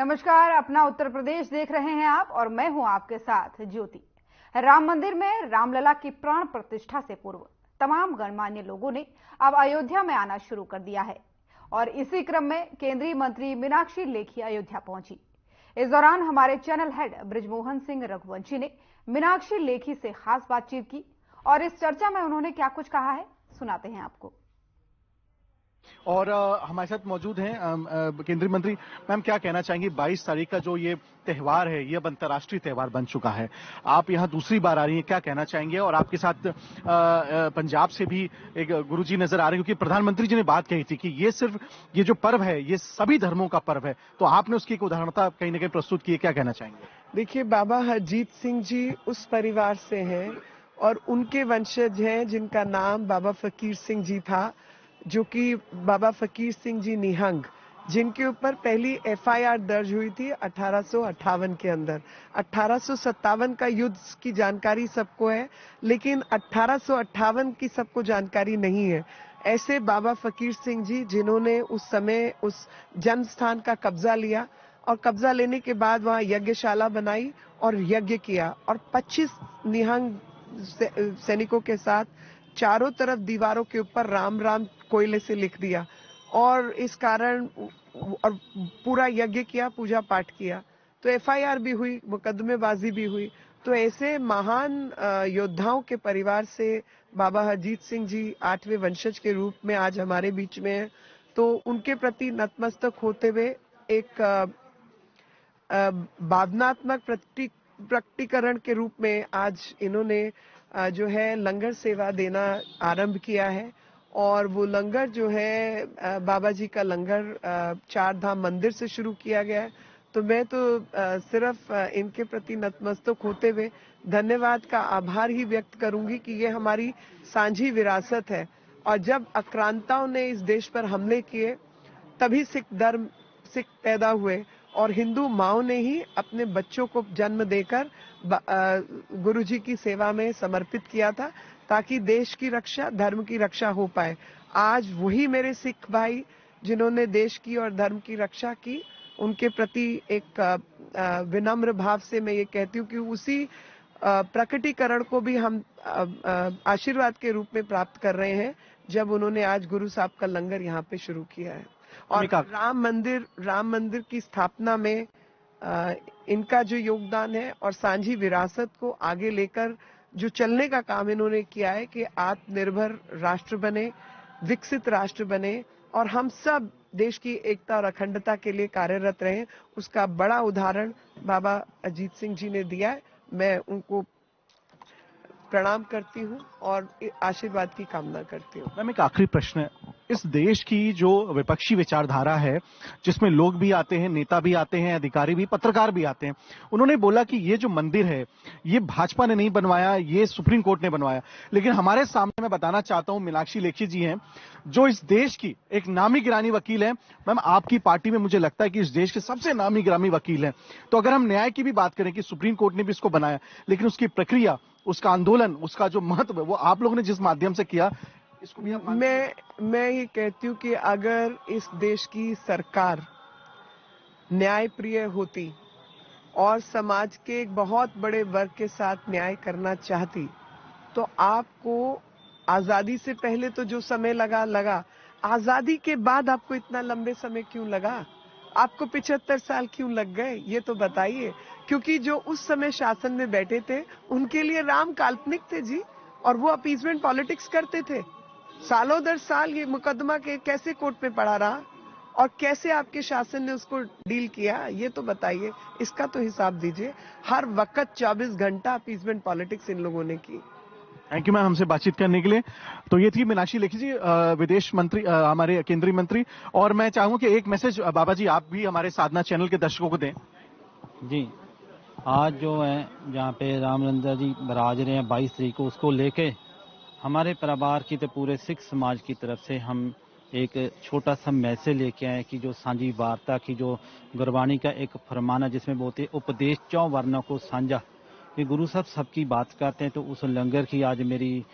नमस्कार, अपना उत्तर प्रदेश देख रहे हैं आप और मैं हूं आपके साथ ज्योति। राम मंदिर में रामलला की प्राण प्रतिष्ठा से पूर्व तमाम गणमान्य लोगों ने अब अयोध्या में आना शुरू कर दिया है और इसी क्रम में केंद्रीय मंत्री मीनाक्षी लेखी अयोध्या पहुंची। इस दौरान हमारे चैनल हेड ब्रिजमोहन सिंह रघुवंशी ने मीनाक्षी लेखी से खास बातचीत की और इस चर्चा में उन्होंने क्या कुछ कहा है सुनाते हैं आपको। और हमारे साथ मौजूद हैं केंद्रीय मंत्री। मैम, क्या कहना चाहेंगी 22 तारीख का जो ये त्यौहार है, ये अब अंतर्राष्ट्रीय त्यौहार बन चुका है। आप यहाँ दूसरी बार आ रही हैं, क्या कहना चाहेंगे? और आपके साथ पंजाब से भी एक गुरुजी नजर आ रहे हैं, क्योंकि प्रधानमंत्री जी ने बात कही थी कि ये सिर्फ ये जो पर्व है ये सभी धर्मों का पर्व है, तो आपने उसकी एक उदाहरणता कहीं ना कहीं प्रस्तुत की है, क्या कहना चाहेंगे? देखिए, बाबा हरजीत सिंह जी उस परिवार से हैं और उनके वंशज हैं जिनका नाम बाबा फकीर सिंह जी था, जो कि बाबा फकीर सिंह जी निहंग, जिनके ऊपर पहली एफआईआर दर्ज हुई थी 1858 के अंदर। 1857 का युद्ध की जानकारी सबको है, लेकिन 1858 की सबको जानकारी नहीं है। ऐसे बाबा फकीर सिंह जी, जिन्होंने उस समय उस जन्म स्थान का कब्जा लिया और कब्जा लेने के बाद वहां यज्ञशाला बनाई और यज्ञ किया और 25 निहंग सैनिकों के साथ चारों तरफ दीवारों के ऊपर राम राम कोयले से लिख दिया और इस कारण और पूरा यज्ञ किया, पूजा पाठ किया। तो एफआईआर भी हुई, मुकदमेबाजी भी हुई। तो ऐसे महान योद्धाओं के परिवार से बाबा हरजीत सिंह जी 8वें वंशज के रूप में आज हमारे बीच में हैं। तो उनके प्रति नतमस्तक होते हुए एक भावनात्मक प्रकटीकरण के रूप में आज इन्होंने जो है लंगर सेवा देना आरंभ किया है। और वो लंगर जो है बाबा जी का लंगर 4 धाम मंदिर से शुरू किया गया है। तो मैं तो सिर्फ इनके प्रति नतमस्तक होते हुए धन्यवाद का आभार ही व्यक्त करूंगी कि ये हमारी सांझी विरासत है। और जब आक्रांताओं ने इस देश पर हमले किए तभी सिख पैदा हुए और हिंदू माओं ने ही अपने बच्चों को जन्म देकर गुरुजी की सेवा में समर्पित किया था, ताकि देश की रक्षा, धर्म की रक्षा हो पाए। आज वही मेरे सिख भाई जिन्होंने देश की और धर्म की रक्षा की, उनके प्रति एक विनम्र भाव से मैं ये कहती हूँ कि उसी प्रकटीकरण को भी हम आशीर्वाद के रूप में प्राप्त कर रहे हैं जब उन्होंने आज गुरु साहब का लंगर यहाँ पे शुरू किया है। और राम मंदिर की स्थापना में इनका जो योगदान है और सांझी विरासत को आगे लेकर जो चलने का काम इन्होंने किया है कि आत्मनिर्भर राष्ट्र बने, विकसित राष्ट्र बने और हम सब देश की एकता और अखंडता के लिए कार्यरत रहें, उसका बड़ा उदाहरण बाबा अजीत सिंह जी ने दिया है। मैं उनको प्रणाम करती हूँ और आशीर्वाद की कामना करती हूँ। मैम, एक आखिरी प्रश्न है। इस देश की जो विपक्षी विचारधारा है, जिसमें लोग भी आते हैं, नेता भी आते हैं, अधिकारी भी, पत्रकार भी आते हैं, उन्होंने बोला कि ये जो मंदिर है ये भाजपा ने नहीं बनवाया, ये सुप्रीम कोर्ट ने बनवाया। लेकिन हमारे सामने मैं बताना चाहता हूं, मीनाक्षी लेखी जी हैं जो इस देश की एक नामी गिरानी वकील है। मैम, आपकी पार्टी में मुझे लगता है कि इस देश के सबसे नामी गिरामी वकील है। तो अगर हम न्याय की भी बात करें कि सुप्रीम कोर्ट ने भी इसको बनाया, लेकिन उसकी प्रक्रिया, उसका आंदोलन, उसका जो महत्व है वो आप लोगों ने जिस माध्यम से किया, इसको भी मैं ये कहती हूँ कि अगर इस देश की सरकार न्यायप्रिय होती और समाज के एक बहुत बड़े वर्ग के साथ न्याय करना चाहती, तो आपको आजादी से पहले तो जो समय लगा, आजादी के बाद आपको इतना लंबे समय क्यों लगा? आपको 75 साल क्यों लग गए, ये तो बताइए। क्योंकि जो उस समय शासन में बैठे थे उनके लिए राम काल्पनिक थे जी, और वो अपीजमेंट पॉलिटिक्स करते थे। सालों दर साल ये मुकदमा के कैसे कोर्ट में पड़ा रहा और कैसे आपके शासन ने उसको डील किया, ये तो बताइए। इसका तो हिसाब दीजिए। हर वक्त 24 घंटा अपीजमेंट पॉलिटिक्स इन लोगों ने की। थैंक यू मैम, हमसे बातचीत करने के लिए। तो ये थी मीनाक्षी लेखी जी, विदेश मंत्री, हमारे केंद्रीय मंत्री। और मैं चाहूंगा कि एक मैसेज बाबा जी आप भी हमारे साधना चैनल के दर्शकों को दें। जी, आज जो है जहाँ पे रामलला जी बराज रहे हैं 22 तारीख को, उसको लेके हमारे परिवार की तो पूरे सिख समाज की तरफ से हम एक छोटा सा मैसेज लेके आए कि जो सांझी वार्ता की जो गुरबाणी का एक फरमान है जिसमें बोलते उपदेश 4 वर्णों को साझा, कि गुरु साहब सबकी बात करते हैं। तो उस लंगर की आज मेरी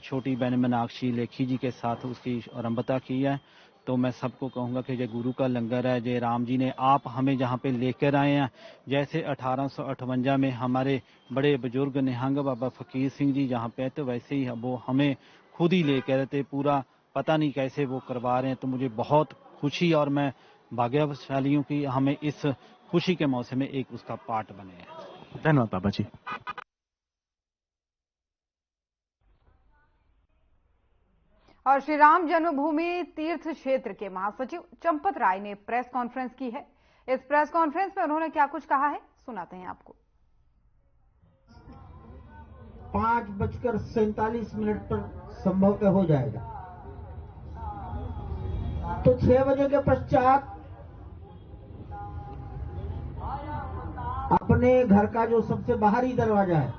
छोटी बहन मीनाक्षी लेखी जी के साथ उसकी आरंभता की है। तो मैं सबको कहूँगा कि ये गुरु का लंगर है, ये राम जी ने आप हमें जहाँ पे लेकर आए हैं। जैसे 1858 में हमारे बड़े बुजुर्ग निहंग बाबा फकीर सिंह जी जहाँ पे तो वैसे ही वो हमें खुद ही लेकर थे। पूरा पता नहीं कैसे वो करवा रहे हैं। तो मुझे बहुत खुशी और मैं भाग्यशाली हूँ कि हमें इस खुशी के मौसम में एक उसका पार्ट बने हैं। धन्यवाद बाबा जी। और श्री राम जन्मभूमि तीर्थ क्षेत्र के महासचिव चंपत राय ने प्रेस कॉन्फ्रेंस की है। इस प्रेस कॉन्फ्रेंस में उन्होंने क्या कुछ कहा है, सुनाते हैं आपको। 5:47 पर संभवतः हो जाएगा। तो 6 बजे के पश्चात अपने घर का जो सबसे बाहरी दरवाजा है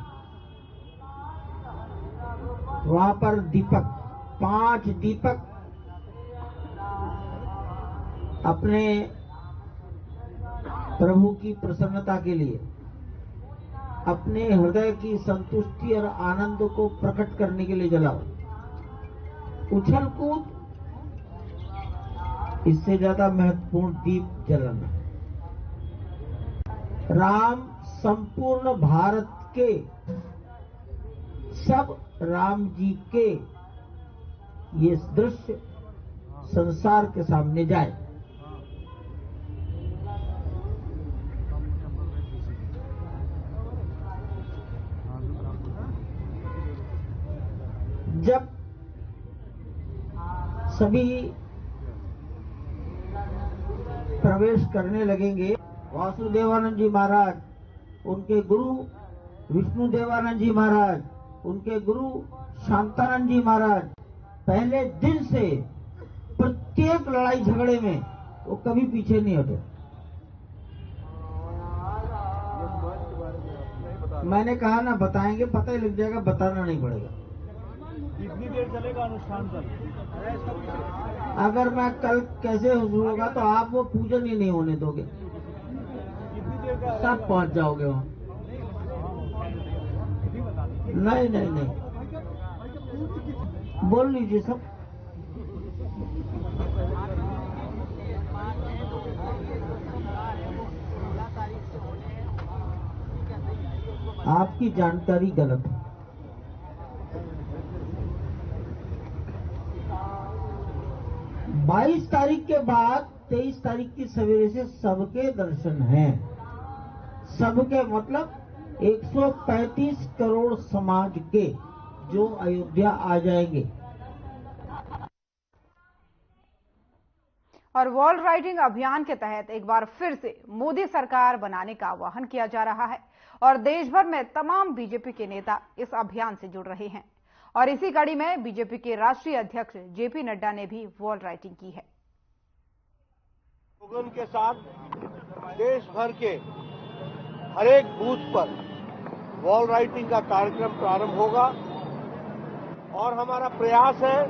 वहां पर दीपक, 5 दीपक अपने प्रभु की प्रसन्नता के लिए, अपने हृदय की संतुष्टि और आनंद को प्रकट करने के लिए जलाओ। उछल कूद इससे ज्यादा महत्वपूर्ण दीप जलाना। राम संपूर्ण भारत के, सब राम जी के ये दृश्य संसार के सामने जाए। जब सभी प्रवेश करने लगेंगे, वासुदेवानंद जी महाराज, उनके गुरु विष्णुदेवानंद जी महाराज, उनके गुरु शांतानंद जी महाराज पहले दिन से प्रत्येक लड़ाई झगड़े में वो कभी पीछे नहीं हटे। मैंने कहा ना बताएंगे, पता ही लग जाएगा, बताना नहीं पड़ेगा। कितनी देर चलेगा अनुष्ठान कल? अगर मैं कल कैसे होगा तो आप वो पूजन ही नहीं होने दोगे, सब पहुंच जाओगे वहां। नहीं नहीं नहीं, बोल लीजिए सब। आपकी जानकारी गलत है। बाईस तारीख के बाद 23 तारीख की सवेरे से सबके दर्शन हैं। सबके मतलब 135 करोड़ समाज के जो अयोध्या आ जाएंगे। और वॉल राइटिंग अभियान के तहत एक बार फिर से मोदी सरकार बनाने का आह्वान किया जा रहा है और देश भर में तमाम बीजेपी के नेता इस अभियान से जुड़ रहे हैं। और इसी कड़ी में बीजेपी के राष्ट्रीय अध्यक्ष जेपी नड्डा ने भी वॉल राइटिंग की है। लोगों के साथ देश भर के हरेक बूथ पर वॉल राइटिंग का कार्यक्रम प्रारंभ होगा और हमारा प्रयास है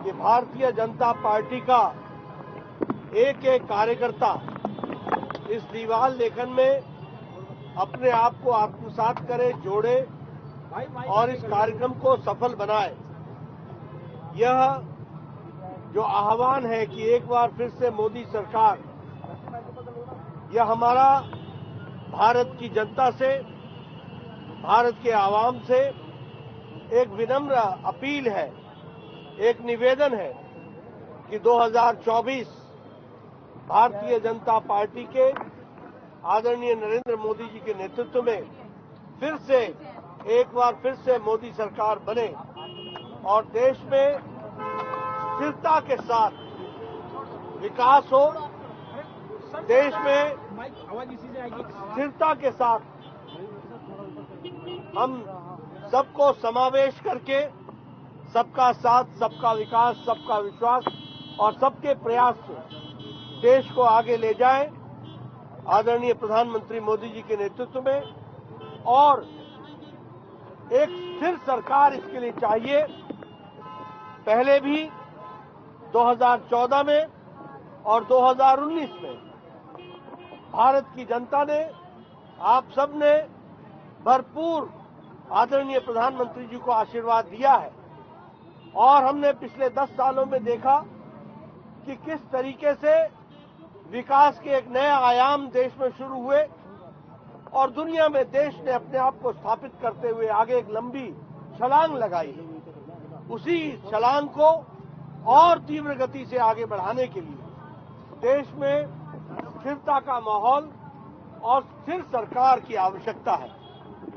कि भारतीय जनता पार्टी का एक एक कार्यकर्ता इस दीवार लेखन में अपने आप को आत्मसात करे, जोड़े और इस कार्यक्रम को सफल बनाए। यह जो आह्वान है कि एक बार फिर से मोदी सरकार, यह हमारा भारत की जनता से, भारत के आवाम से एक विनम्र अपील है, एक निवेदन है कि 2024 भारतीय जनता पार्टी के आदरणीय नरेंद्र मोदी जी के नेतृत्व में फिर से एक बार फिर से मोदी सरकार बने और देश में स्थिरता के साथ विकास हो, देश में स्थिरता के साथ हम सबको समावेश करके सबका साथ, सबका विकास, सबका विश्वास और सबके प्रयास से देश को आगे ले जाएं आदरणीय प्रधानमंत्री मोदी जी के नेतृत्व में। और एक स्थिर सरकार इसके लिए चाहिए। पहले भी 2014 में और 2019 में भारत की जनता ने, आप सब ने भरपूर आदरणीय प्रधानमंत्री जी को आशीर्वाद दिया है और हमने पिछले 10 सालों में देखा कि किस तरीके से विकास के एक नए आयाम देश में शुरू हुए और दुनिया में देश ने अपने आप को स्थापित करते हुए आगे एक लंबी छलांग लगाई है। उसी छलांग को और तीव्र गति से आगे बढ़ाने के लिए देश में स्थिरता का माहौल और स्थिर सरकार की आवश्यकता है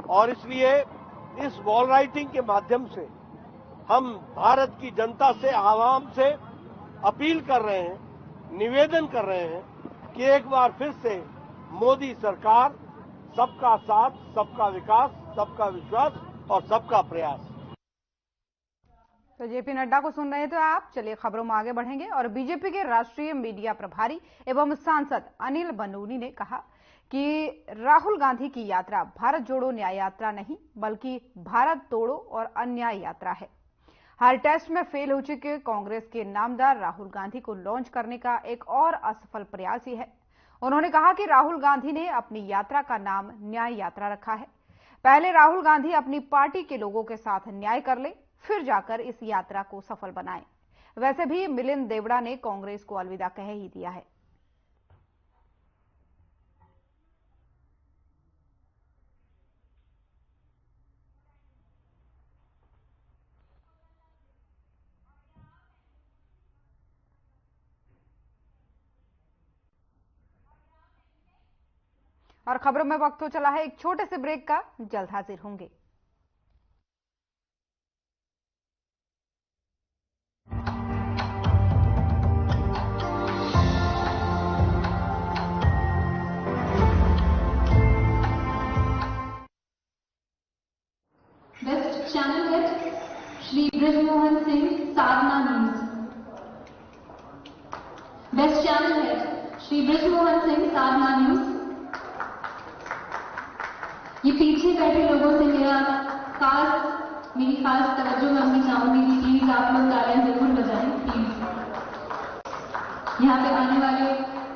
और इसलिए इस वॉल राइटिंग के माध्यम से हम भारत की जनता से, आवाम से अपील कर रहे हैं, निवेदन कर रहे हैं कि एक बार फिर से मोदी सरकार सबका साथ, सबका विकास, सबका विश्वास और सबका प्रयास। तो जेपी नड्डा को सुन रहे थे आप। चलिए खबरों में आगे बढ़ेंगे और बीजेपी के राष्ट्रीय मीडिया प्रभारी एवं सांसद अनिल बनूनी ने कहा कि राहुल गांधी की यात्रा भारत जोड़ो न्याय यात्रा नहीं बल्कि भारत तोड़ो और अन्याय यात्रा है। हर टेस्ट में फेल हो चुके कांग्रेस के नामदार राहुल गांधी को लॉन्च करने का एक और असफल प्रयास ही है। उन्होंने कहा कि राहुल गांधी ने अपनी यात्रा का नाम न्याय यात्रा रखा है। पहले राहुल गांधी अपनी पार्टी के लोगों के साथ न्याय कर ले, फिर जाकर इस यात्रा को सफल बनाएं। वैसे भी मिलिंद देवड़ा ने कांग्रेस को अलविदा कह ही दिया है। और खबरों में वक्त हो चला है एक छोटे से ब्रेक का। जल्द हाजिर होंगे। Best channel head Shri Brajmohan Singh, Sadhna news. Best channel head Shri Brajmohan Singh, Sadhna news. ये पीछे बैठे लोगों से मेरी खास तवज्जो करनी चाहूंगी कि प्लीज आप लोग तालियां जरूर बजाएं प्लीज। यहाँ पे आने वाले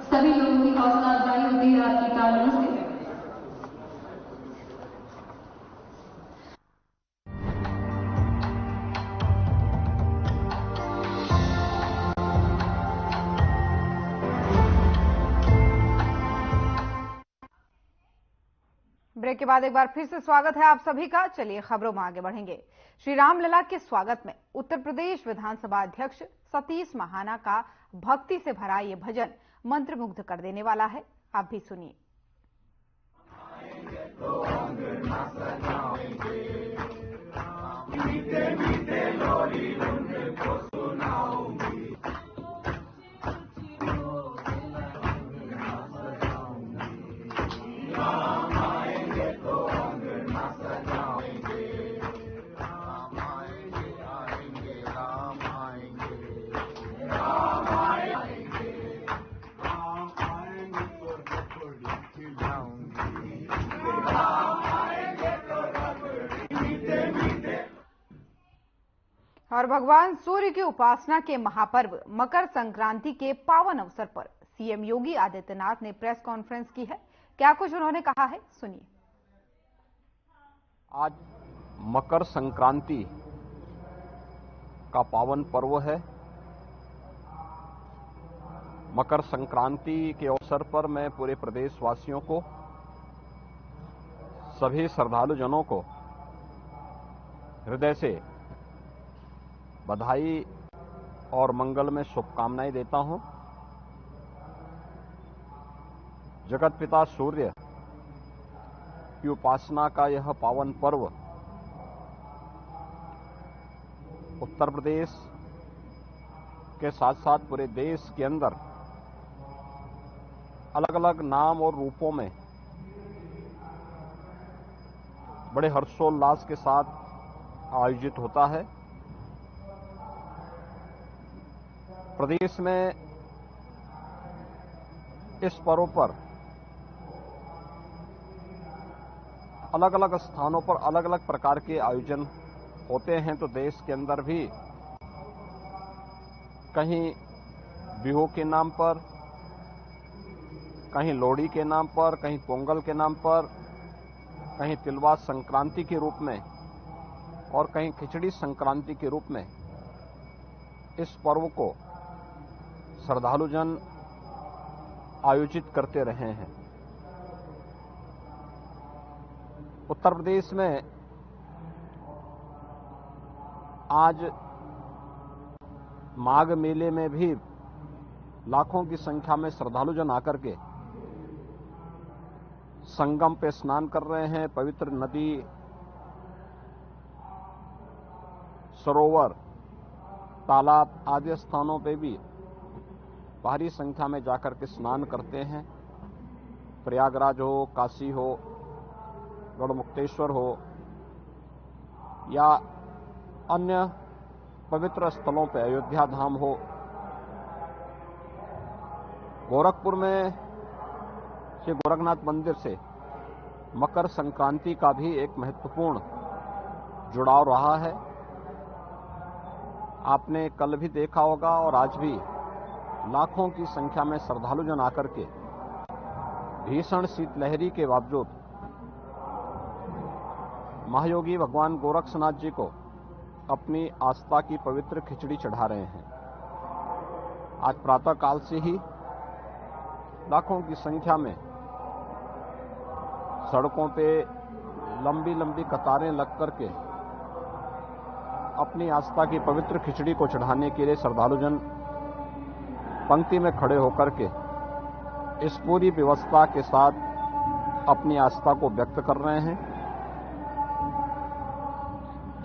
सभी लोगों की हौसला अफजाई होती है आपकी तालियों से। ब्रेक के बाद एक बार फिर से स्वागत है आप सभी का। चलिए खबरों में आगे बढ़ेंगे। श्री रामलला के स्वागत में उत्तर प्रदेश विधानसभा अध्यक्ष सतीश महाना का भक्ति से भरा ये भजन मंत्रमुग्ध कर देने वाला है। आप भी सुनिए। और भगवान सूर्य की उपासना के महापर्व मकर संक्रांति के पावन अवसर पर सीएम योगी आदित्यनाथ ने प्रेस कॉन्फ्रेंस की है। क्या कुछ उन्होंने कहा है, सुनिए। आज मकर संक्रांति का पावन पर्व है। मकर संक्रांति के अवसर पर मैं पूरे प्रदेशवासियों को, सभी श्रद्धालुजनों को हृदय से बधाई और मंगल में शुभकामनाएं देता हूं। जगत पिता सूर्य की उपासना का यह पावन पर्व उत्तर प्रदेश के साथ साथ पूरे देश के अंदर अलग अलग नाम और रूपों में बड़े हर्षोल्लास के साथ आयोजित होता है। प्रदेश में इस पर्व पर अलग अलग स्थानों पर अलग अलग प्रकार के आयोजन होते हैं, तो देश के अंदर भी कहीं बिहू के नाम पर, कहीं लोहड़ी के नाम पर, कहीं पोंगल के नाम पर, कहीं तिलवा संक्रांति के रूप में और कहीं खिचड़ी संक्रांति के रूप में इस पर्व को श्रद्धालुजन आयोजित करते रहे हैं। उत्तर प्रदेश में आज माघ मेले में भी लाखों की संख्या में श्रद्धालुजन आकर के संगम पे स्नान कर रहे हैं। पवित्र नदी, सरोवर, तालाब आदि स्थानों पे भी भारी संख्या में जाकर के स्नान करते हैं। प्रयागराज हो, काशी हो, गढ़मुक्तेश्वर हो या अन्य पवित्र स्थलों पे, अयोध्या धाम हो, गोरखपुर में श्री गोरखनाथ मंदिर से मकर संक्रांति का भी एक महत्वपूर्ण जुड़ाव रहा है। आपने कल भी देखा होगा और आज भी लाखों की संख्या में श्रद्धालुजन आकर के भीषण शीतलहरी के बावजूद महायोगी भगवान गोरक्षनाथ जी को अपनी आस्था की पवित्र खिचड़ी चढ़ा रहे हैं। आज प्रातः काल से ही लाखों की संख्या में सड़कों पे लंबी लंबी कतारें लग करके अपनी आस्था की पवित्र खिचड़ी को चढ़ाने के लिए श्रद्धालुजन पंक्ति में खड़े होकर के इस पूरी व्यवस्था के साथ अपनी आस्था को व्यक्त कर रहे हैं।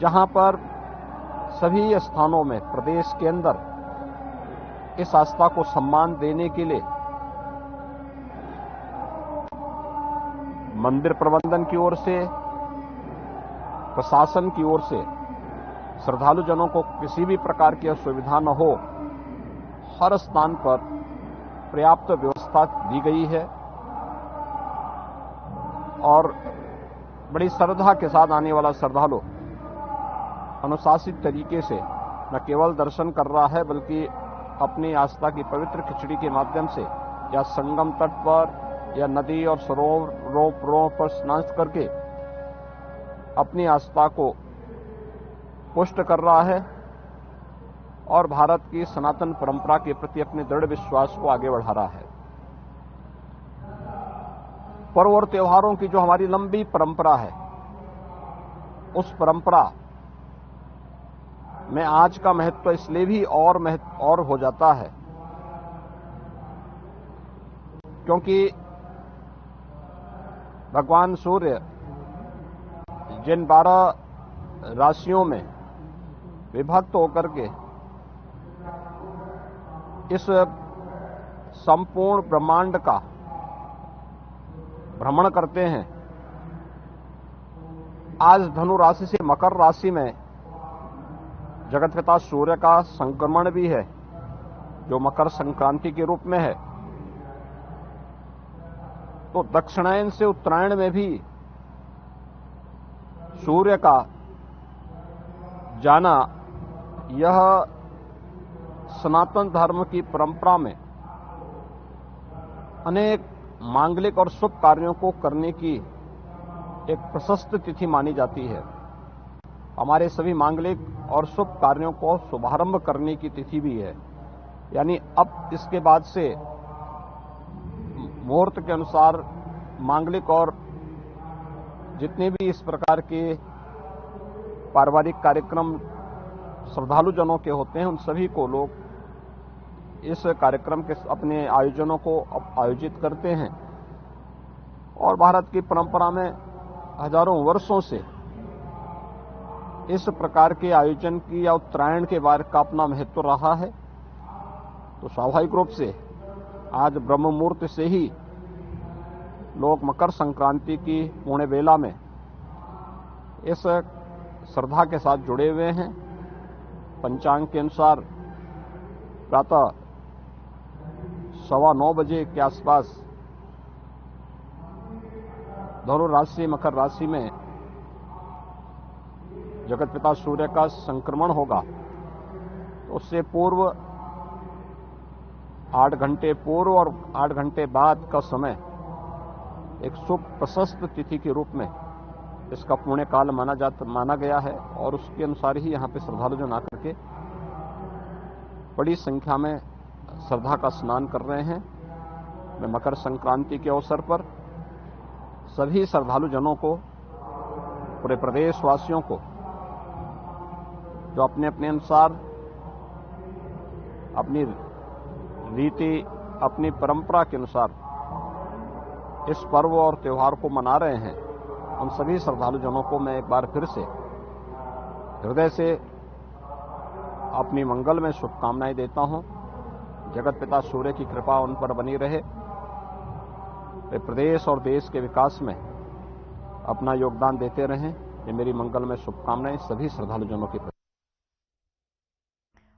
जहां पर सभी स्थानों में प्रदेश के अंदर इस आस्था को सम्मान देने के लिए मंदिर प्रबंधन की ओर से, प्रशासन की ओर से श्रद्धालुजनों को किसी भी प्रकार की असुविधा न हो, हर स्थान पर पर्याप्त व्यवस्था दी गई है और बड़ी श्रद्धा के साथ आने वाला श्रद्धालु अनुशासित तरीके से न केवल दर्शन कर रहा है बल्कि अपनी आस्था की पवित्र खिचड़ी के माध्यम से या संगम तट पर या नदी और सरोवरों पर स्नान करके अपनी आस्था को पुष्ट कर रहा है और भारत की सनातन परंपरा के प्रति अपने दृढ़ विश्वास को आगे बढ़ा रहा है। पर्व और त्योहारों की जो हमारी लंबी परंपरा है, उस परंपरा में आज का महत्व इसलिए भी और हो जाता है क्योंकि भगवान सूर्य जिन 12 राशियों में विभक्त होकर के इस संपूर्ण ब्रह्मांड का भ्रमण करते हैं, आज धनु राशि से मकर राशि में जगतपिता सूर्य का संक्रमण भी है जो मकर संक्रांति के रूप में है। तो दक्षिणायन से उत्तरायण में भी सूर्य का जाना यह सनातन धर्म की परंपरा में अनेक मांगलिक और शुभ कार्यों को करने की एक प्रशस्त तिथि मानी जाती है। हमारे सभी मांगलिक और शुभ कार्यों को शुभारंभ करने की तिथि भी है। यानी अब इसके बाद से मुहूर्त के अनुसार मांगलिक और जितने भी इस प्रकार के पारिवारिक कार्यक्रम श्रद्धालुजनों के होते हैं, उन सभी को लोग इस कार्यक्रम के अपने आयोजनों को आयोजित करते हैं। और भारत की परंपरा में हजारों वर्षों से इस प्रकार के आयोजन की या उत्तरायण के बार का अपना महत्व रहा है। तो स्वाभाविक रूप से आज ब्रह्म मुहूर्त से ही लोग मकर संक्रांति की पुण्य बेला में इस श्रद्धा के साथ जुड़े हुए हैं। पंचांग के अनुसार प्रातः 9:15 बजे के आसपास धनु राशि मकर राशि में जगतपिता सूर्य का संक्रमण होगा। तो उससे पूर्व 8 घंटे पूर्व और 8 घंटे बाद का समय एक शुभ प्रशस्त तिथि के रूप में इसका पुण्य काल माना गया है और उसके अनुसार ही यहाँ पे श्रद्धालुजन आकर के बड़ी संख्या में श्रद्धा का स्नान कर रहे हैं। मैं मकर संक्रांति के अवसर पर सभी श्रद्धालु जनों को, पूरे प्रदेशवासियों को, जो अपने अपने अनुसार अपनी रीति, अपनी परंपरा के अनुसार इस पर्व और त्योहार को मना रहे हैं, उन सभी श्रद्धालु जनों को मैं एक बार फिर से हृदय से अपनी मंगलमय शुभकामनाएं देता हूं। जगत पिता सूर्य की कृपा उन पर बनी रहे, वे प्रदेश और देश के विकास में अपना योगदान देते रहें। ये मेरी मंगलमय शुभकामनाएं सभी श्रद्धालु जनों की।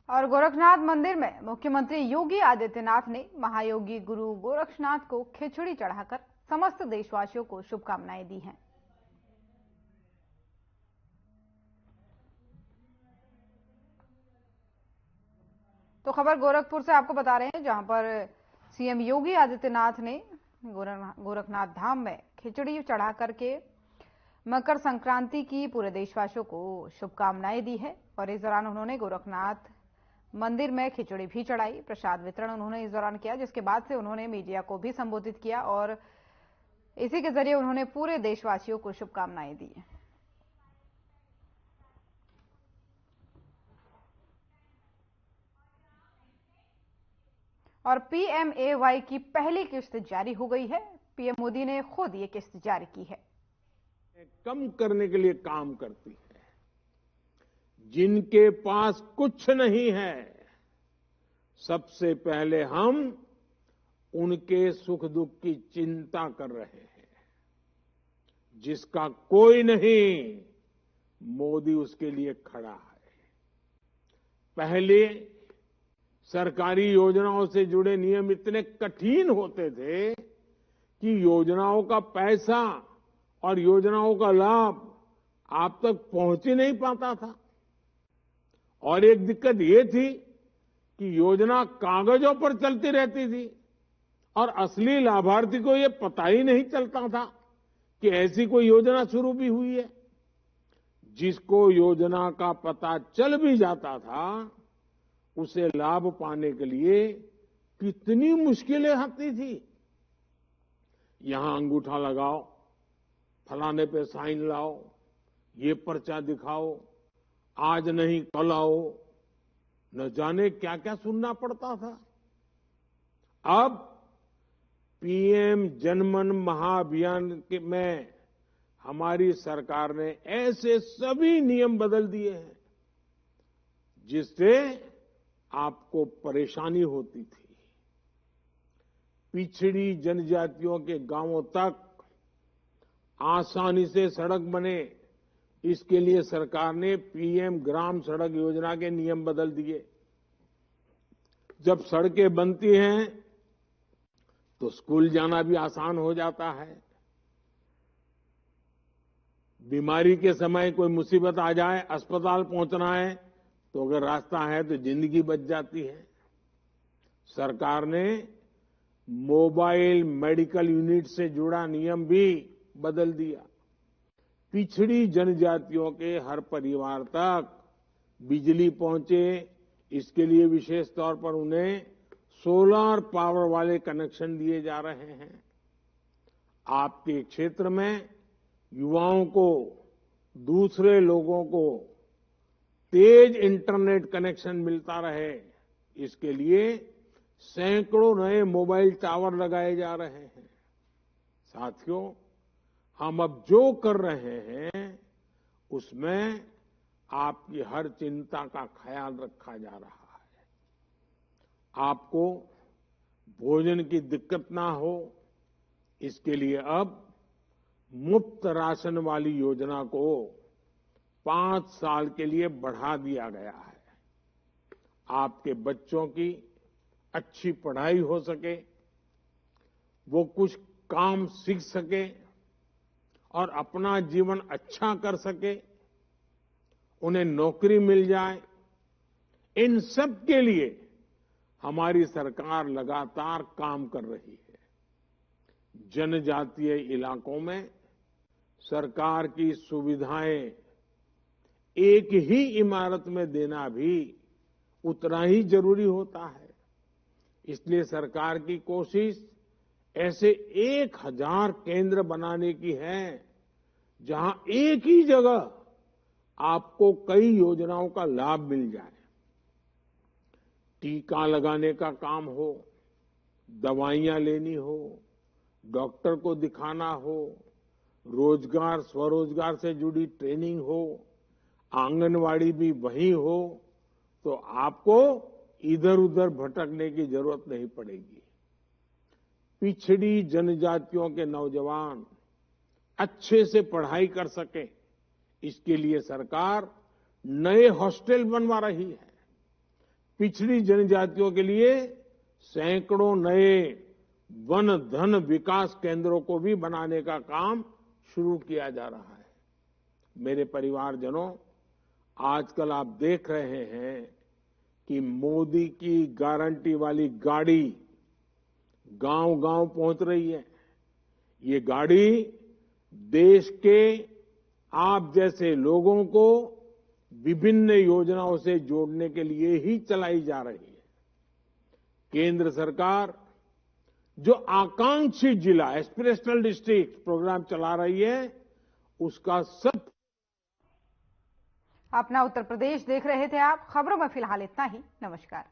और गोरखनाथ मंदिर में मुख्यमंत्री योगी आदित्यनाथ ने महायोगी गुरु गोरक्षनाथ को खिचड़ी चढ़ाकर समस्त देशवासियों को शुभकामनाएं दी हैं। तो खबर गोरखपुर से आपको बता रहे हैं, जहां पर सीएम योगी आदित्यनाथ ने गोरखनाथ धाम में खिचड़ी चढ़ा करके मकर संक्रांति की पूरे देशवासियों को शुभकामनाएं दी है। और इस दौरान उन्होंने गोरखनाथ मंदिर में खिचड़ी भी चढ़ाई, प्रसाद वितरण उन्होंने इस दौरान किया, जिसके बाद से उन्होंने मीडिया को भी संबोधित किया और इसी के जरिए उन्होंने पूरे देशवासियों को शुभकामनाएं दी। और पीएमएवाई की पहली किस्त जारी हो गई है। पीएम मोदी ने खुद ये किस्त जारी की है। कम करने के लिए काम करती है। जिनके पास कुछ नहीं है, सबसे पहले हम उनके सुख दुख की चिंता कर रहे हैं। जिसका कोई नहीं, मोदी उसके लिए खड़ा है। पहले सरकारी योजनाओं से जुड़े नियम इतने कठिन होते थे कि योजनाओं का पैसा और योजनाओं का लाभ आप तक पहुंच ही नहीं पाता था। और एक दिक्कत ये थी कि योजना कागजों पर चलती रहती थी और असली लाभार्थी को ये पता ही नहीं चलता था कि ऐसी कोई योजना शुरू भी हुई है। जिसको योजना का पता चल भी जाता था, उसे लाभ पाने के लिए कितनी मुश्किलें आती थी। यहां अंगूठा लगाओ, फलाने पे साइन लाओ, ये पर्चा दिखाओ, आज नहीं कल आओ, न जाने क्या क्या सुनना पड़ता था। अब पीएम जनमन महाअभियान में हमारी सरकार ने ऐसे सभी नियम बदल दिए हैं जिससे आपको परेशानी होती थी। पिछड़ी जनजातियों के गांवों तक आसानी से सड़क बने, इसके लिए सरकार ने पीएम ग्राम सड़क योजना के नियम बदल दिए। जब सड़कें बनती हैं तो स्कूल जाना भी आसान हो जाता है। बीमारी के समय कोई मुसीबत आ जाए, अस्पताल पहुंचना है, तो अगर रास्ता है तो जिंदगी बच जाती है। सरकार ने मोबाइल मेडिकल यूनिट से जुड़ा नियम भी बदल दिया। पिछड़ी जनजातियों के हर परिवार तक बिजली पहुंचे, इसके लिए विशेष तौर पर उन्हें सोलर पावर वाले कनेक्शन दिए जा रहे हैं। आपके क्षेत्र में युवाओं को, दूसरे लोगों को तेज इंटरनेट कनेक्शन मिलता रहे, इसके लिए सैकड़ों नए मोबाइल टावर लगाए जा रहे हैं। साथियों, हम अब जो कर रहे हैं उसमें आपकी हर चिंता का ख्याल रखा जा रहा है। आपको भोजन की दिक्कत ना हो, इसके लिए अब मुफ्त राशन वाली योजना को 5 साल के लिए बढ़ा दिया गया है। आपके बच्चों की अच्छी पढ़ाई हो सके, वो कुछ काम सीख सके और अपना जीवन अच्छा कर सके, उन्हें नौकरी मिल जाए, इन सब के लिए हमारी सरकार लगातार काम कर रही है। जनजातीय इलाकों में सरकार की सुविधाएं एक ही इमारत में देना भी उतना ही जरूरी होता है। इसलिए सरकार की कोशिश ऐसे 1000 केंद्र बनाने की है जहां एक ही जगह आपको कई योजनाओं का लाभ मिल जाए। टीका लगाने का काम हो, दवाइयां लेनी हो, डॉक्टर को दिखाना हो, रोजगार स्वरोजगार से जुड़ी ट्रेनिंग हो, आंगनवाड़ी भी वही हो, तो आपको इधर उधर भटकने की जरूरत नहीं पड़ेगी। पिछड़ी जनजातियों के नौजवान अच्छे से पढ़ाई कर सके, इसके लिए सरकार नए हॉस्टल बनवा रही है। पिछड़ी जनजातियों के लिए सैकड़ों नए वन धन विकास केंद्रों को भी बनाने का काम शुरू किया जा रहा है। मेरे परिवारजनों, आजकल आप देख रहे हैं कि मोदी की गारंटी वाली गाड़ी गांव-गांव पहुंच रही है। ये गाड़ी देश के आप जैसे लोगों को विभिन्न योजनाओं से जोड़ने के लिए ही चलाई जा रही है। केंद्र सरकार जो आकांक्षी जिला एस्पिरेशनल डिस्ट्रिक्ट प्रोग्राम चला रही है, उसका सब। अपना उत्तर प्रदेश देख रहे थे आप। खबरों में फिलहाल इतना ही। नमस्कार।